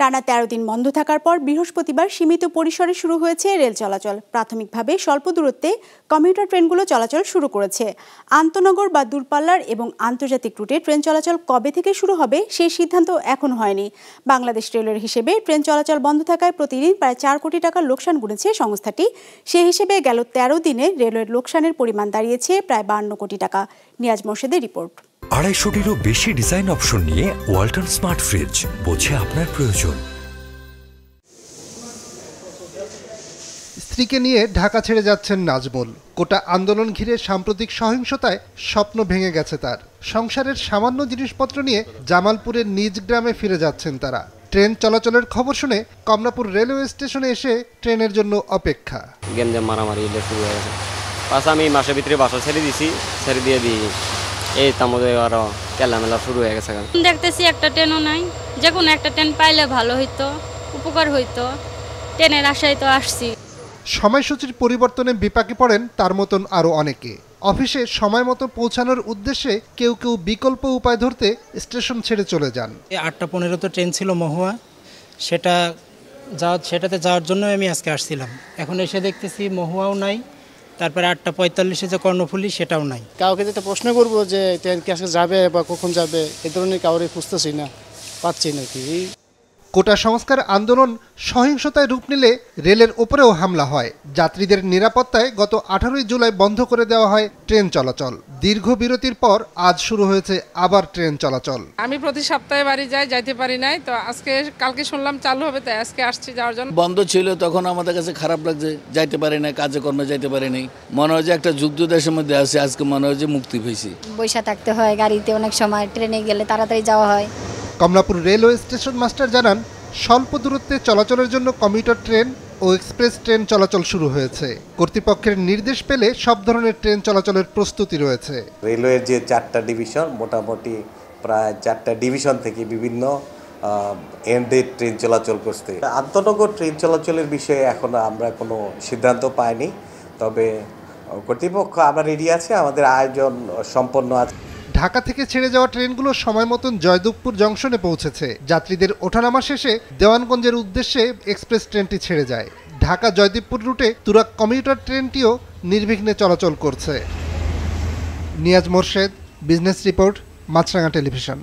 টানা ১৩ দিন বন্ধ থাকার পর বৃহস্পতিবার সীমিত পরিসরে শুরু হয়েছে রেল চলাচল। প্রাথমিকভাবে স্বল্প দূরত্বে কমিউটার ট্রেনগুলো চলাচল শুরু করেছে। আন্তনগর বা দূরপাল্লার এবং আন্তর্জাতিক রুটে ট্রেন চলাচল কবে থেকে শুরু হবে সেই সিদ্ধান্ত এখনো হয়নি। বাংলাদেশ রেলের হিসেবে ট্রেন চলাচল বন্ধ থাকায় প্রতিদিন প্রায় ৪ কোটি টাকার লোকসান গুনেছে সংস্থাটি। সে হিসেবে গেল ১৩ দিনে রেলের লোকসানের পরিমাণ দাঁড়িয়েছে প্রায় ৫২ কোটি টাকা। নিয়াজ মোর্শেদের রিপোর্ট। ২৫০টিরও বেশি ডিজাইন অপশন নিয়ে ওয়ালটন স্মার্ট ফ্রিজ, বোঝে আপনার প্রয়োজন। স্ত্রীকে নিয়ে ঢাকা ছেড়ে যাচ্ছেন নাজমুল। কোটা আন্দোলন ঘিরে সাম্প্রতিক সহিংসতায় স্বপ্ন ভেঙে গেছে তার। সংসারের সামান্য জিনিসপত্র নিয়ে জামালপুরের নিজ গ্রামে ফিরে যাচ্ছেন তারা। ট্রেন চলাচলের খবর শুনে কমলাপুর রেলওয়ে স্টেশনে এসে ট্রেনের জন্য অপেক্ষা। মারামারি আমি মাসের ভিতরে বাসা ছেড়ে দিছি, ছেড়ে দিয়ে দিই এই তামদে আরো কেলামেলা শুরু হয়ে গেছে। দেখতেছি একটা ট্রেনও নাই, যে কোনো একটা ট্রেন পাইলে ভালো হইতো, উপকার হইতো। ট্রেনের আশায় তো আসছি। সময়সূচির পরিবর্তনে বিপাকে পড়েন তার মতন আরও অনেকে। অফিসে সময় মতো পৌঁছানোর উদ্দেশ্যে কেউ কেউ বিকল্প উপায় ধরতে স্টেশন ছেড়ে চলে যান। ৮টা ১৫ ট্রেন ছিল মহুয়া, সেটাতে যাওয়ার জন্য আমি আজকে আসছিলাম। এখন এসে দেখতেছি মহুয়াও নাই, তারপরে ৮টা ৪৫ যে কর্ণফুলি সেটাও নাই। কাউকে যেটা প্রশ্ন করবো যে ট্রেন কি আজকে যাবে বা কখন যাবে, এই ধরনের কাউরে খুঁজতেছি না, পাচ্ছি নাকি। কোটা সংস্কার আন্দোলন সহিংসতায় রূপ নিলে রেলের ওপরেও হামলা হয়। যাত্রীদের নিরাপত্তায় গত 18 জুলাই বন্ধ করে দেওয়া হয় ট্রেন চলাচল। দীর্ঘ বিরতির পর আজ শুরু হয়েছে আবার ট্রেন চলাচল। আমি প্রতি সপ্তাহে বাড়ি যাইতে পারি নাই, তো কালকে শুনলাম চালু হবে, তাই আজকে আসছি যাওয়ার জন্য। বন্ধ ছিল তখন আমাদের কাছে খারাপ লাগছে, যাইতে পারি না, কাজে কর্মে যাইতে পারি নাই। মনে হয় যে একটা যুদ্ধ দেশের মধ্যে আছে, আজকে মনে হয় যে মুক্তি পেয়েছি। বৈশা থাকতে হয় গাড়িতে, অনেক সময় ট্রেনে গেলে তাড়াতাড়ি যাওয়া হয়। কমলাপুর রেলওয়ে স্টেশন মাস্টার জানান, স্বল্প দূরত্বে চলাচলের জন্য কমিউটার ট্রেন ও এক্সপ্রেস ট্রেন চলাচল শুরু হয়েছে। কর্তৃপক্ষের নির্দেশ পেলে সব ধরনের ট্রেন চলাচলের প্রস্তুতি রয়েছে। রেলওয়ের যে 4টা ডিভিশন, মোটামুটি প্রায় 4টা ডিভিশন থেকে বিভিন্ন এন্ডে ট্রেন চলাচল করছে। আন্তনগর ট্রেন চলাচলের বিষয়ে এখনো আমরা কোনো সিদ্ধান্ত পাইনি, তবে কর্তৃপক্ষ আমরা রেডি আছে, আমাদের আয়োজন সম্পন্ন আছে। ঢাকা থেকে ছেড়ে যাওয়া ট্রেনগুলো সময় মতন জয়দেবপুর জংশনে পৌঁছেছে। যাত্রীদের ওঠানামা শেষে দেওয়ানগঞ্জের উদ্দেশ্যে এক্সপ্রেস ট্রেনটি ছেড়ে যায়। ঢাকা জয়দেবপুর রুটে তুরাগ কমিউটার ট্রেনটিও নির্বিঘ্নে চলাচল করছে। নিয়াজ মোর্শেদ, বিজনেস রিপোর্ট, মাছরাঙা টেলিভিশন।